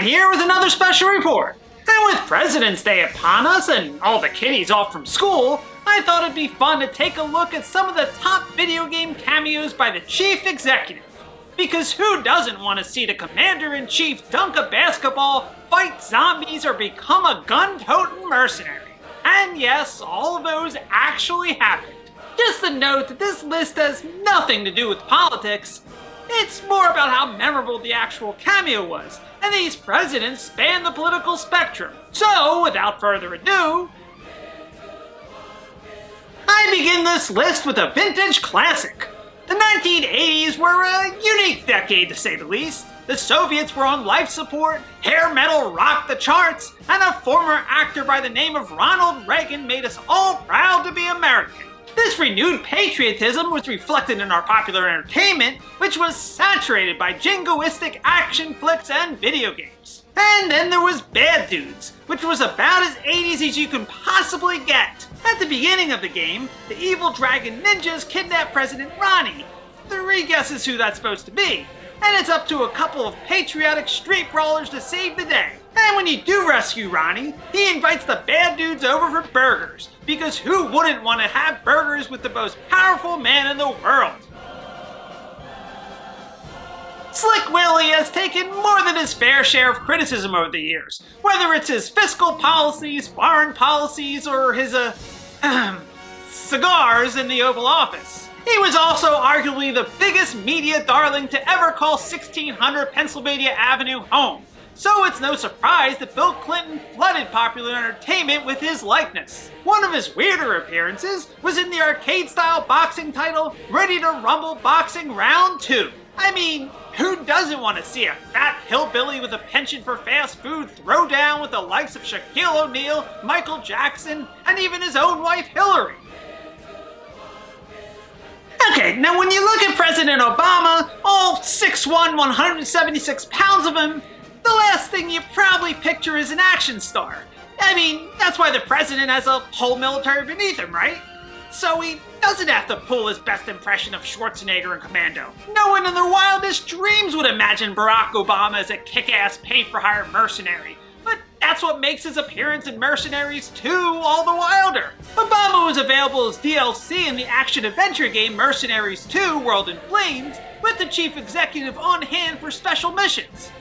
here with another special report. And with President's Day upon us and all the kiddies off from school, I thought it'd be fun to take a look at some of the top video game cameos by the Chief Executive. Because who doesn't want to see the Commander-in-Chief dunk a basketball, fight zombies, or become a gun-toting mercenary? And yes, all of those actually happened. Just a note that this list has nothing to do with politics. It's more about how memorable the actual cameo was, and these presidents span the political spectrum. So, without further ado, I begin this list with a vintage classic. The 1980s were a unique decade, to say the least. The Soviets were on life support, hair metal rocked the charts, and a former actor by the name of Ronald Reagan made us all proud to be American. This renewed patriotism was reflected in our popular entertainment, which was saturated by jingoistic action flicks and video games. And then there was Bad Dudes, which was about as 80s as you can possibly get. At the beginning of the game, the evil dragon ninjas kidnap President Ronnie. 3 guesses who that's supposed to be. And it's up to a couple of patriotic street brawlers to save the day. And when you do rescue Ronnie, he invites the bad dudes over for burgers, because who wouldn't want to have burgers with the most powerful man in the world? Slick Willie has taken more than his fair share of criticism over the years, whether it's his fiscal policies, foreign policies, or his, cigars in the Oval Office. He was also arguably the biggest media darling to ever call 1600 Pennsylvania Avenue home. So it's no surprise that Bill Clinton flooded popular entertainment with his likeness. One of his weirder appearances was in the arcade-style boxing title, Ready to Rumble Boxing Round 2. I mean, who doesn't want to see a fat hillbilly with a penchant for fast food throw down with the likes of Shaquille O'Neal, Michael Jackson, and even his own wife Hillary? Okay, now when you look at President Obama, all 6'1", 176 pounds of him, the last thing you probably picture is an action star. I mean, that's why the president has a whole military beneath him, right? So he doesn't have to pull his best impression of Schwarzenegger in Commando. No one in their wildest dreams would imagine Barack Obama as a kick-ass paid-for-hire mercenary. But that's what makes his appearance in Mercenaries 2 all the wilder. Obama was available as DLC in the action-adventure game Mercenaries 2 World in Flames, with the chief executive on hand for special missions.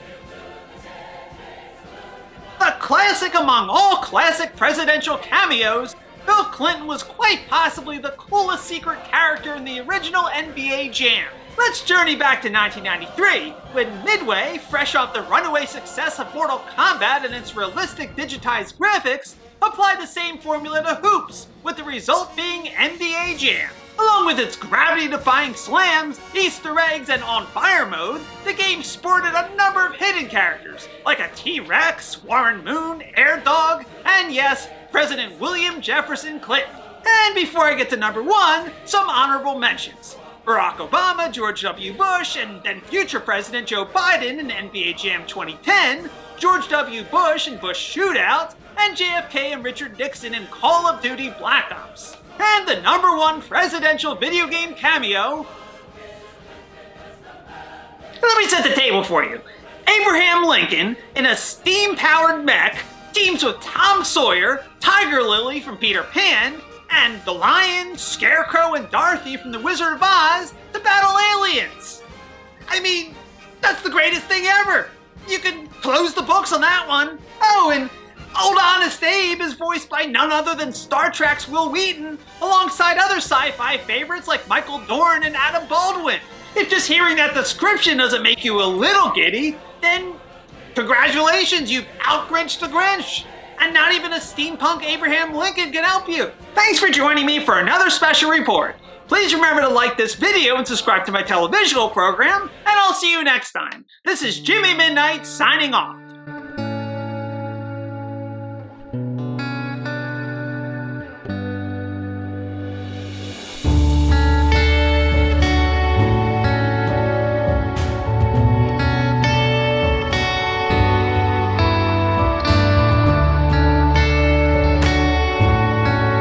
A classic among all classic presidential cameos, Bill Clinton was quite possibly the coolest secret character in the original NBA Jam. Let's journey back to 1993, when Midway, fresh off the runaway success of Mortal Kombat and its realistic digitized graphics, applied the same formula to Hoops, with the result being NBA Jam. Along with its gravity-defying slams, Easter eggs, and on-fire mode, the game sported a number of hidden characters, like a T-Rex, Warren Moon, Air Dog, and yes, President William Jefferson Clinton. And before I get to number 1, some honorable mentions. Barack Obama, George W. Bush, and then future President Joe Biden in NBA Jam 2010, George W. Bush in Bush Shootout, and JFK and Richard Nixon in Call of Duty Black Ops. And the number 1 presidential video game cameo... Let me set the table for you. Abraham Lincoln, in a steam-powered mech, teams with Tom Sawyer, Tiger Lily from Peter Pan, and the Lion, Scarecrow, and Dorothy from The Wizard of Oz to battle aliens. I mean, that's the greatest thing ever. You can close the books on that one. Oh, and Old Honest Abe is voiced by none other than Star Trek's Will Wheaton, alongside other sci-fi favorites like Michael Dorn and Adam Baldwin. If just hearing that description doesn't make you a little giddy, then congratulations, you've out-Grinched the Grinch. And not even a steampunk Abraham Lincoln can help you. Thanks for joining me for another special report. Please remember to like this video and subscribe to my televisual program, and I'll see you next time. This is Jimmy Midnight signing off.